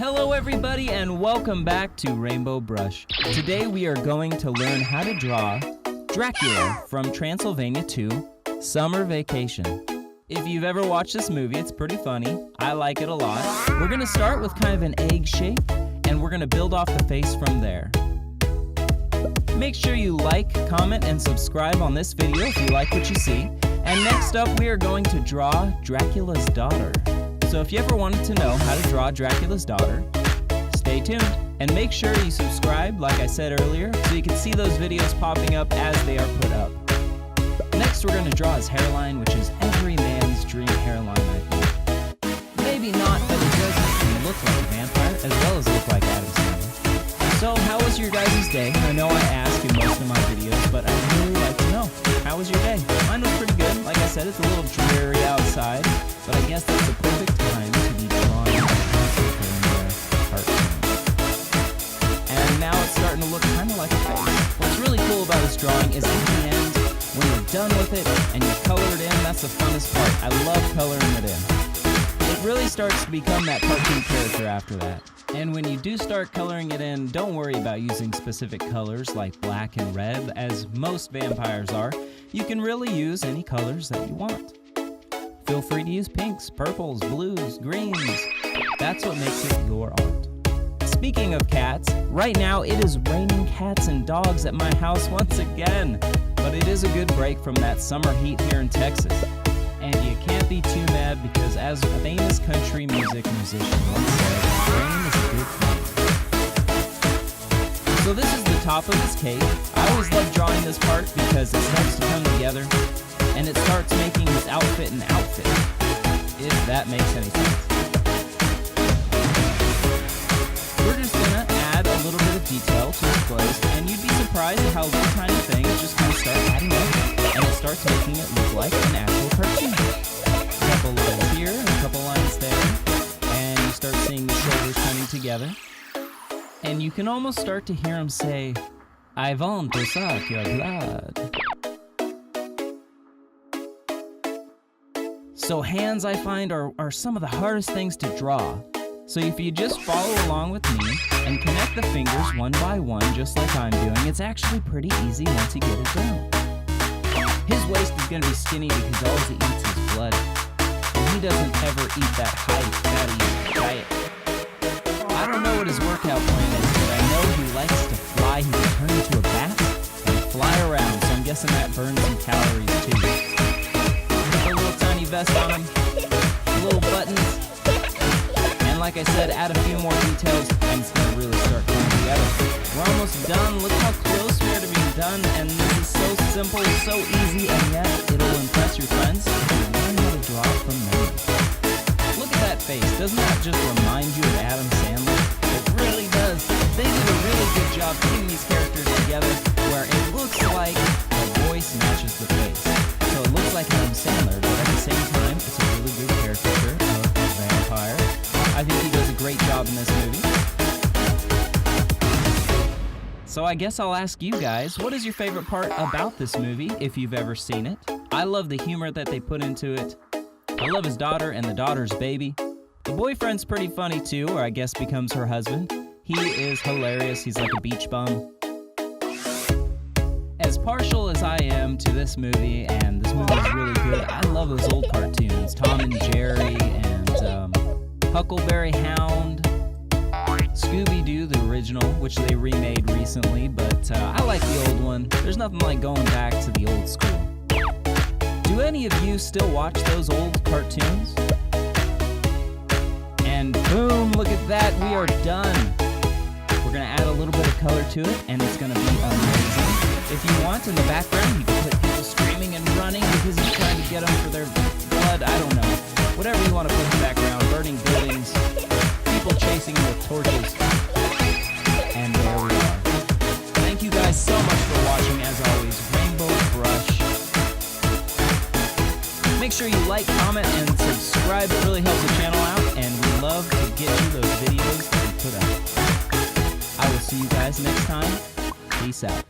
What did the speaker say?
Hello everybody and welcome back to Rainbow Brush. Today we are going to learn how to draw Dracula from Transylvania 2, Summer Vacation. If you've ever watched this movie, it's pretty funny. I like it a lot. We're going to start with kind of an egg shape and we're going to build off the face from there. Make sure you like, comment, and subscribe on this video if you like what you see. And next up we are going to draw Dracula's daughter. So if you ever wanted to know how to draw Dracula's daughter, stay tuned. And make sure you subscribe, like I said earlier, so you can see those videos popping up as they are put up. Next we're going to draw his hairline, which is every man's dream hairline, I think. Maybe not, but it does make him look like a vampire, as well as look like Adam Sandler. So how was your guys' day? I know I ask in most of my videos, but I'd really like to know. How was your day? Mine was pretty good. Like I said, it's a little dreary outside, but I guess that's the perfect time to be drawing cartoon. And now it's starting to look kind of like a face. What's really cool about this drawing is at the end, when you're done with it and you color it in, that's the funnest part. I love coloring it in. It really starts to become that cartoon character after that. And when you do start coloring it in, don't worry about using specific colors like black and red, as most vampires are. You can really use any colors that you want. Feel free to use pinks, purples, blues, greens. That's what makes it your art. Speaking of cats, right now it is raining cats and dogs at my house once again. But it is a good break from that summer heat here in Texas. And you can't be too mad because, as a famous country music musician once said, rain is a good thing. So this is the top of his cake. I always love drawing this part because it starts to come together and it starts making his outfit an outfit, if that makes any sense. We're just gonna add a little bit of detail to his clothes, and you'd be surprised at how little tiny things just kind of start adding up, and it starts making it look like an actual cartoon. A couple lines here, a couple lines there, and you start seeing the shoulders coming together. And you can almost start to hear him say, "I want to suck your blood." So hands, I find, are some of the hardest things to draw. So if you just follow along with me and connect the fingers one by one, just like I'm doing, it's actually pretty easy once you get it done. His waist is going to be skinny because all he eats is blood. And he doesn't ever eat that high fatty diet. I don't know what his workout plan is, but I know he likes to fly. He can turn into a bat and fly around, so I'm guessing that burns some calories too. Put a little tiny vest on him, little buttons. And like I said, add a few more details and it's going to really start coming together. We're almost done. Look how close we are to being done. And this is so simple, so easy, and yet it'll impress your friends if you learn how to draw it from memory. Look at that face. Doesn't that just remind you of Adam Sandler? It really does. They did a really good job putting these characters together where it looks like the voice matches the face. So it looks like Adam Sandler, but at the same time, it's a really good caricature of a vampire. I think he does a great job in this movie. So I guess I'll ask you guys, what is your favorite part about this movie, if you've ever seen it? I love the humor that they put into it. I love his daughter and the daughter's baby. The boyfriend's pretty funny too, or I guess becomes her husband. He is hilarious. He's like a beach bum. As partial as I am to this movie, and this movie is really good, I love those old cartoons. Tom and Jerry and Huckleberry Hound, Scooby-Doo, the original, which they remade recently, but I like the old one. There's nothing like going back to the old school. Do any of you still watch those old cartoons? And boom, look at that, we are done. We're gonna add a little bit of color to it, and it's gonna be amazing. If you want, in the background, you can put people screaming and running because he's trying to get them for their blood, I don't know. Whatever you want to put in the background, burning buildings, people chasing with torches. And there we are. Thank you guys so much for watching, as always. Rainbow Brush. Make sure you like, comment, and subscribe. It really helps the channel out, and we love to get you those videos that we put out. I will see you guys next time. Peace out.